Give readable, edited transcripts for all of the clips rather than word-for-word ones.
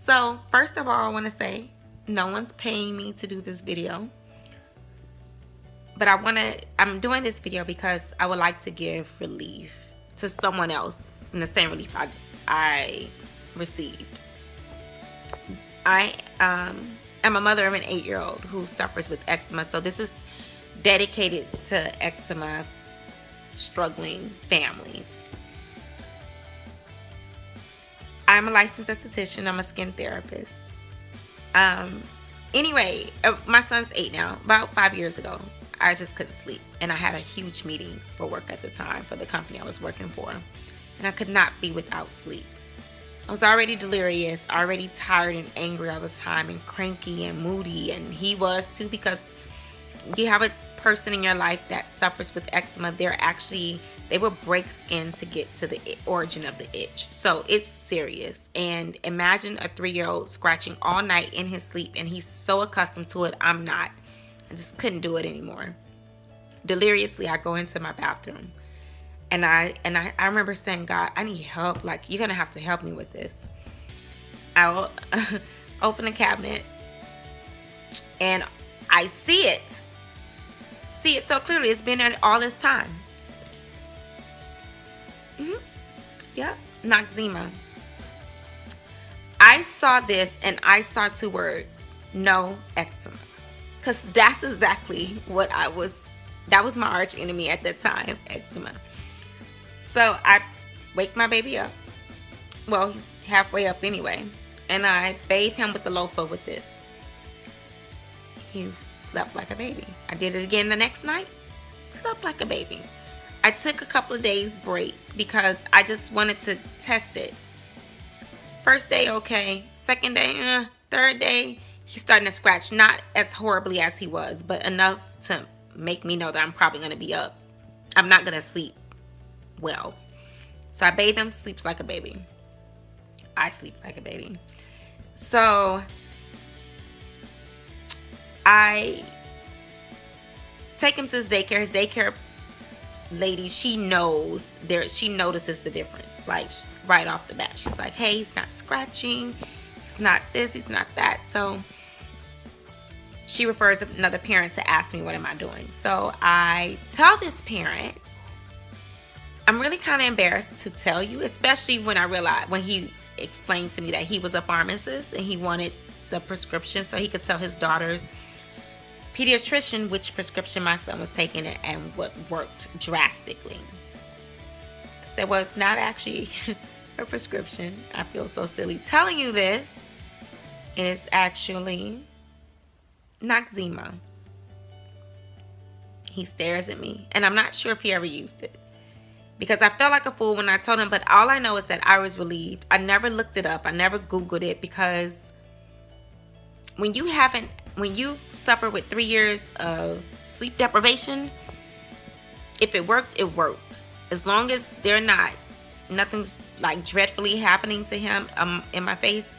So first of all, I want to say no one's paying me to do this video. But I'm doing this video because I would like to give relief to someone else in the same relief I received. I am a mother of an 8-year-old who suffers with eczema. So this is dedicated to eczema struggling families. I'm a licensed esthetician. I'm a skin therapist. Anyway, my son's 8 now. About 5 years ago, I just couldn't sleep. And I had a huge meeting for work at the time for the company I was working for. And I could not be without sleep. I was already delirious, already tired and angry all the time, and cranky and moody. And he was too, because you have a person in your life that suffers with eczema. They will break skin to get to the origin of the itch. So it's serious. And imagine a 3-year-old scratching all night in his sleep, and he's so accustomed to it. I'm not. I just couldn't do it anymore. Deliriously, I go into my bathroom. And I remember saying, God, I need help. Like, you're going to have to help me with this. I'll open the cabinet, and I see it so clearly. It's been there all this time. Yep, eczema. I saw this, and I saw 2 words: no eczema. Because that's exactly what that was my arch enemy at that time, eczema. So I wake my baby up. Well, he's halfway up anyway. And I bathe him with the loofah with this. He slept like a baby. I did it again the next night. Slept like a baby. I took a couple of days break because I just wanted to test it. First day, okay. Second day, third day, he's starting to scratch. Not as horribly as he was, but enough to make me know that I'm probably going to be up. I'm not going to sleep well. So I bathe him, sleeps like a baby. I sleep like a baby. So I take him to his daycare. His daycare lady, she notices the difference, like right off the bat. She's like, hey, he's not scratching, he's not this, he's not that. So she refers another parent to ask me, what am I doing? So I tell this parent, I'm really kind of embarrassed to tell you, especially when he explained to me that he was a pharmacist and he wanted the prescription so he could tell his daughter's pediatrician which prescription my son was taking and what worked drastically. I said, well, it's not actually a prescription. I feel so silly telling you this. It is actually eczema. He stares at me, and I'm not sure if he ever used it, because I felt like a fool when I told him, but all I know is that I was relieved. I never looked it up. I never Googled it, because when you suffer with 3 years of sleep deprivation, if it worked, it worked. As long as nothing's like dreadfully happening to him in my face,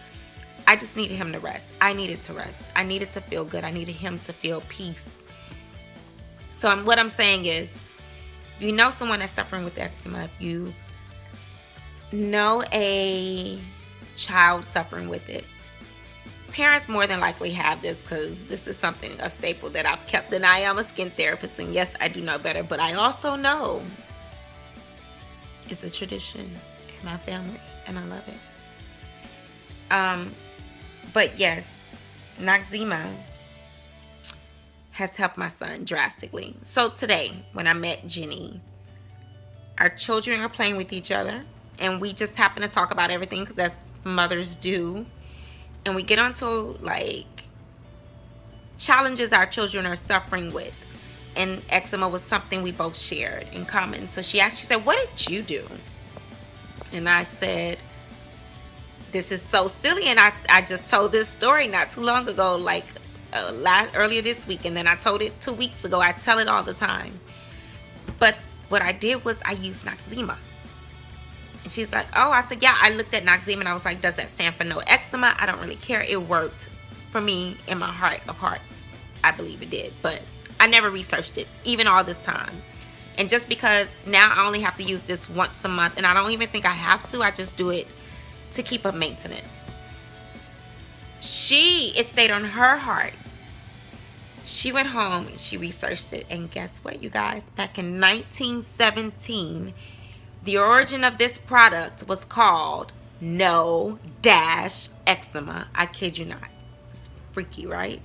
I just needed him to rest. I needed to rest. I needed to feel good. I needed him to feel peace. So what I'm saying is, if you know someone that's suffering with eczema, if you know a child suffering with it, parents more than likely have this, because this is a staple that I've kept. And I am a skin therapist, and yes, I do know better, but I also know it's a tradition in my family, and I love it. But yes, eczema has helped my son drastically. So today, when I met Jenny, our children are playing with each other, and we just happen to talk about everything, because that's mothers do. And we get onto like challenges our children are suffering with, and eczema was something we both shared in common. So she said, what did you do? And I said, this is so silly. And I just told this story not too long ago, like earlier this week, and then I told it 2 weeks ago. I tell it all the time. But what I did was I used eczema. And she's like, oh, I said, yeah, I looked at eczema and I was like, does that stand for no eczema? I don't really care. It worked for me in my heart of hearts. I believe it did, but I never researched it, even all this time. And just because now I only have to use this once a month, and I don't even think I have to, I just do it to keep up maintenance. It stayed on her heart. She went home and she researched it. And guess what, you guys? Back in 1917, the origin of this product was called No Dash Eczema. I kid you not. It's freaky, right?